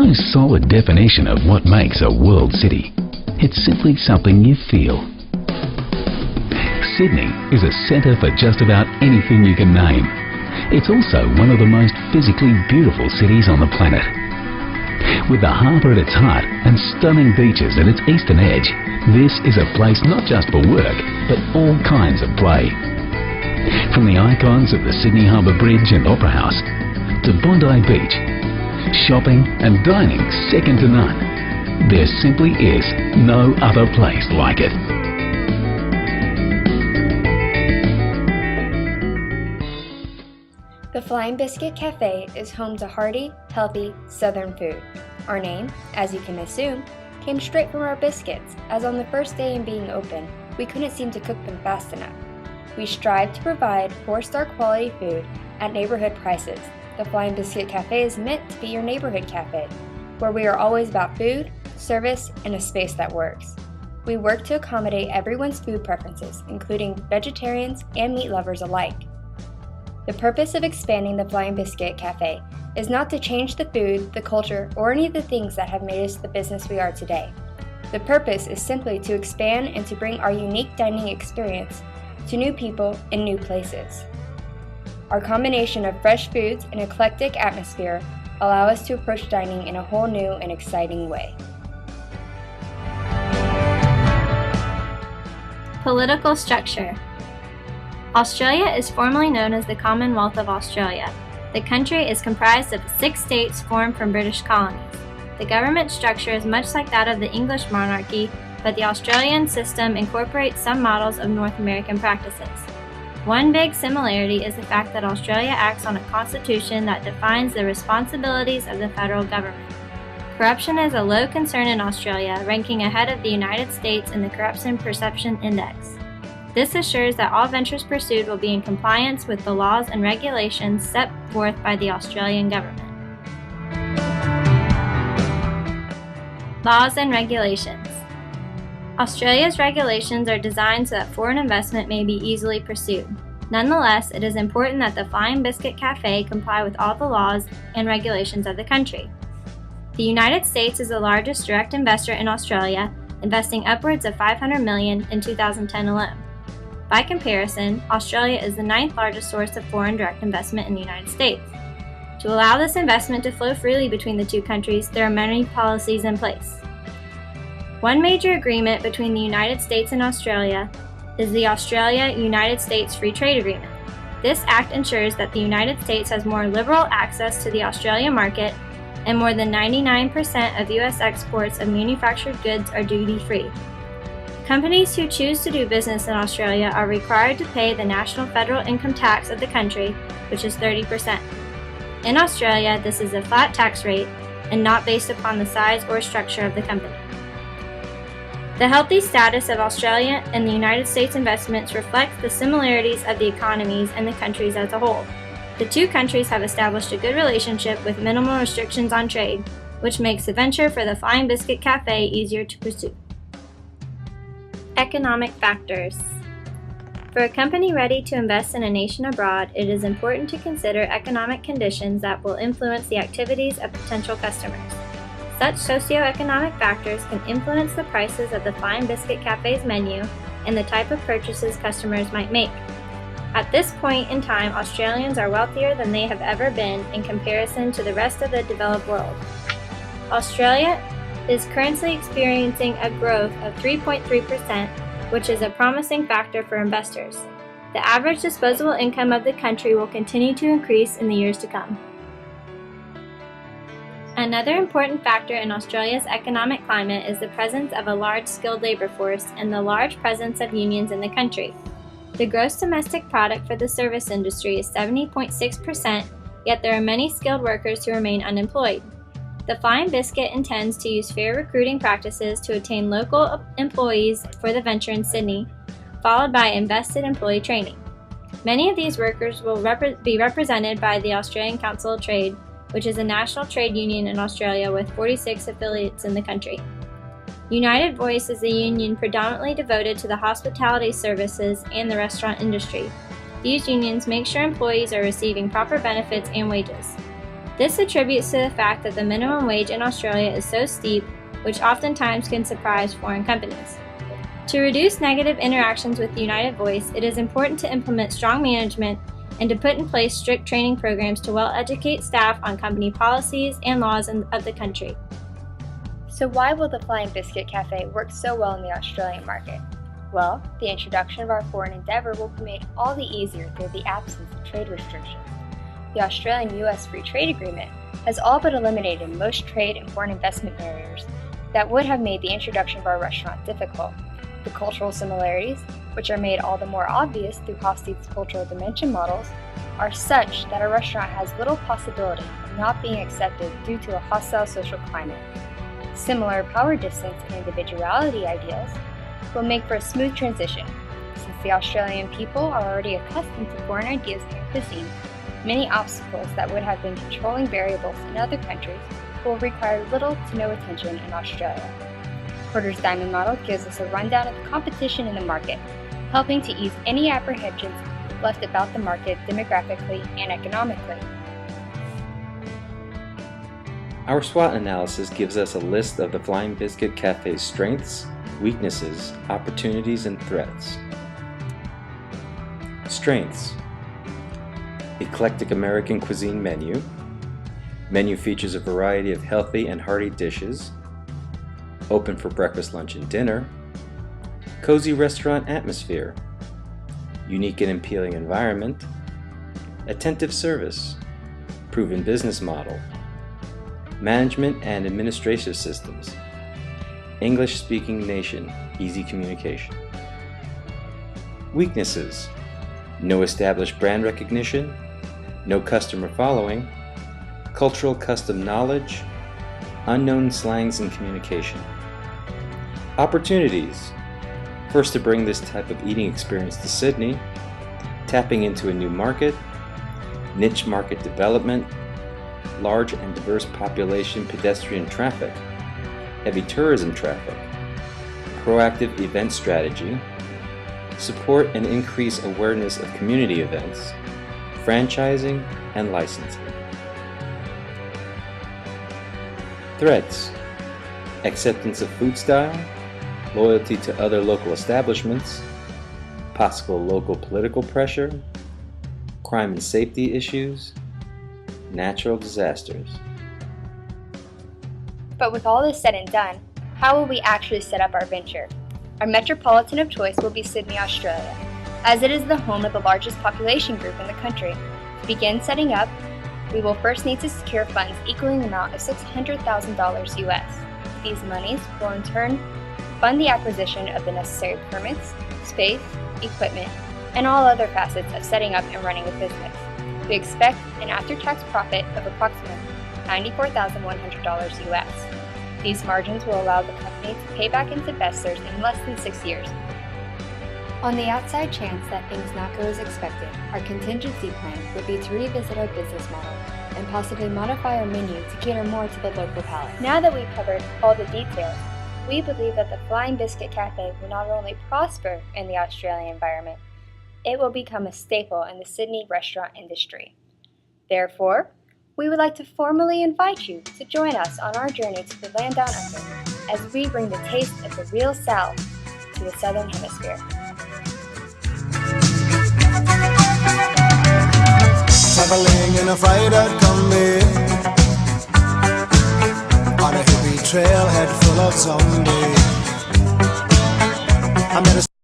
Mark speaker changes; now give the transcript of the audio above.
Speaker 1: no solid definition of what makes a world city. It's simply something you feel. Sydney is a centre for just about anything you can name. It's also one of the most physically beautiful cities on the planet. With the harbour at its heart and stunning beaches at its eastern edge, this is a place not just for work, but all kinds of play. From the icons of the Sydney Harbour Bridge and Opera House, to Bondi Beach, shopping and dining second to none. There simply is no other place like it.
Speaker 2: The Flying Biscuit Cafe is home to hearty, healthy Southern food. Our name, as you can assume, came straight from our biscuits, as on the first day in being open, we couldn't seem to cook them fast enough. We strive to provide 4-star quality food at neighborhood prices. The Flying Biscuit Cafe is meant to be your neighborhood cafe, where we are always about food, service, and a space that works. We work to accommodate everyone's food preferences, including vegetarians and meat lovers alike. The purpose of expanding the Flying Biscuit Cafe is not to change the food, the culture, or any of the things that have made us the business we are today. The purpose is simply to expand and to bring our unique dining experience to new people in new places. Our combination of fresh foods and eclectic atmosphere allow us to approach dining in a whole new and exciting way.
Speaker 3: Political structure. Australia is formally known as the Commonwealth of Australia. The country is comprised of 6 states formed from British colonies. The government structure is much like that of the English monarchy, but the Australian system incorporates some models of North American practices. One big similarity is the fact that Australia acts on a constitution that defines the responsibilities of the federal government. Corruption is a low concern in Australia, ranking ahead of the United States in the Corruption Perception Index. This assures that all ventures pursued will be in compliance with the laws and regulations set forth by the Australian government. Laws and regulations. Australia's regulations are designed so that foreign investment may be easily pursued. Nonetheless, it is important that the Flying Biscuit Cafe comply with all the laws and regulations of the country. The United States is the largest direct investor in Australia, investing upwards of $500 million in 2010 alone. By comparison, Australia is the 9th largest source of foreign direct investment in the United States. To allow this investment to flow freely between the two countries, there are many policies in place. One major agreement between the United States and Australia is the Australia-United States Free Trade Agreement. This act ensures that the United States has more liberal access to the Australian market, and more than 99% of U.S. exports of manufactured goods are duty-free. Companies who choose to do business in Australia are required to pay the national federal income tax of the country, which is 30%. In Australia, this is a flat tax rate and not based upon the size or structure of the company. The healthy status of Australia and the United States investments reflects the similarities of the economies and the countries as a whole. The two countries have established a good relationship with minimal restrictions on trade, which makes the venture for the Flying Biscuit Cafe easier to pursue. Economic factors. For a company ready to invest in a nation abroad, it is important to consider economic conditions that will influence the activities of potential customers. Such socioeconomic factors can influence the prices of the Flying Biscuit Cafe's menu and the type of purchases customers might make. At this point in time, Australians are wealthier than they have ever been in comparison to the rest of the developed world. Australia is currently experiencing a growth of 3.3%, which is a promising factor for investors. The average disposable income of the country will continue to increase in the years to come. Another important factor in Australia's economic climate is the presence of a large skilled labor force and the large presence of unions in the country. The gross domestic product for the service industry is 70.6%, yet there are many skilled workers who remain unemployed. The Flying Biscuit intends to use fair recruiting practices to attain local employees for the venture in Sydney, followed by invested employee training. Many of these workers will be represented by the Australian Council of Trade, which is a national trade union in Australia with 46 affiliates in the country. United Voice is a union predominantly devoted to the hospitality services and the restaurant industry. These unions make sure employees are receiving proper benefits and wages. This attributes to the fact that the minimum wage in Australia is so steep, which oftentimes can surprise foreign companies. To reduce negative interactions with United Voice, it is important to implement strong management and to put in place strict training programs to well-educate staff on company policies and laws of the country.
Speaker 2: So why will the Flying Biscuit Cafe work so well in the Australian market? Well, the introduction of our foreign endeavor will be made all the easier through the absence of trade restrictions. The Australian-US Free Trade Agreement has all but eliminated most trade and foreign investment barriers that would have made the introduction of our restaurant difficult. The cultural similarities, which are made all the more obvious through Hofstede's cultural dimension models, are such that our restaurant has little possibility of not being accepted due to a hostile social climate. Similar power distance and individuality ideals will make for a smooth transition. Since the Australian people are already accustomed to foreign ideas and cuisine, many obstacles that would have been controlling variables in other countries will require little to no attention in Australia. Porter's Diamond Model gives us a rundown of the competition in the market, helping to ease any apprehensions left about the market demographically and economically.
Speaker 4: Our SWOT analysis gives us a list of the Flying Biscuit Cafe's strengths, weaknesses, opportunities, and threats. Strengths: eclectic American cuisine menu. Menu features a variety of healthy and hearty dishes. Open for breakfast, lunch, and dinner. Cozy restaurant atmosphere. Unique and appealing environment. Attentive service. Proven business model. Management and administrative systems. English-speaking nation, easy communication. Weaknesses: no established brand recognition, no customer following, cultural custom knowledge, unknown slangs and communication. Opportunities: first to bring this type of eating experience to Sydney, tapping into a new market, niche market development, large and diverse population pedestrian traffic, heavy tourism traffic, proactive event strategy, support and increase awareness of community events, franchising, and licensing. Threats: acceptance of food style, loyalty to other local establishments, possible local political pressure, crime and safety issues, natural disasters.
Speaker 2: But with all this said and done, how will we actually set up our venture? Our metropolitan of choice will be Sydney, Australia, as it is the home of the largest population group in the country. To begin setting up, we will first need to secure funds equaling the amount of $600,000 US. These monies will in turn fund the acquisition of the necessary permits, space, equipment, and all other facets of setting up and running a business. We expect an after-tax profit of approximately $94,100 US. These margins will allow the company to pay back its investors in less than 6 years. On the outside chance that things not go as expected, our contingency plan would be to revisit our business model and possibly modify our menu to cater more to the local palate. Now that we've covered all the details, we believe that the Flying Biscuit Cafe will not only prosper in the Australian environment, it will become a staple in the Sydney restaurant industry. Therefore, we would like to formally invite you to join us on our journey to the land down under as we bring the taste of the real South to the Southern Hemisphere.
Speaker 5: Traveling in a freighter combi on a hippie trailhead full of zombies. I met a